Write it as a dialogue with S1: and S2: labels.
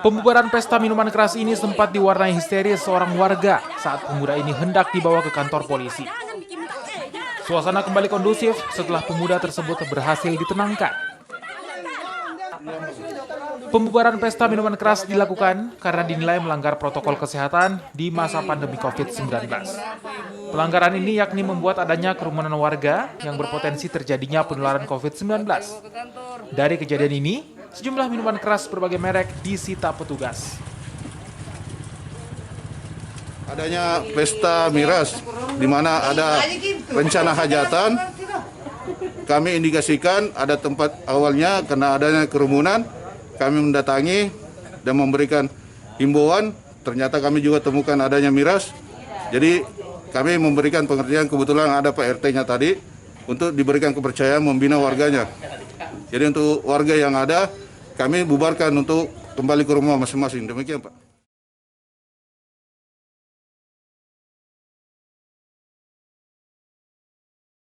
S1: Pembubaran pesta minuman keras ini sempat diwarnai histeris seorang warga saat pemuda ini hendak dibawa ke kantor polisi. Suasana kembali kondusif setelah pemuda tersebut berhasil ditenangkan. Pembubaran pesta minuman keras dilakukan karena dinilai melanggar protokol kesehatan di masa pandemi COVID-19. Pelanggaran ini yakni membuat adanya kerumunan warga yang berpotensi terjadinya penularan COVID-19. Dari kejadian ini, sejumlah minuman keras berbagai merek disita petugas.
S2: Adanya pesta miras di mana ada rencana hajatan, kami indikasikan ada tempat awalnya karena adanya kerumunan, kami mendatangi dan memberikan himbauan, ternyata kami juga temukan adanya miras, jadi kami memberikan pengertian kebetulan ada Pak RT-nya tadi untuk diberikan kepercayaan membina warganya. Jadi untuk warga yang ada, kami bubarkan untuk kembali ke rumah masing-masing. Demikian Pak.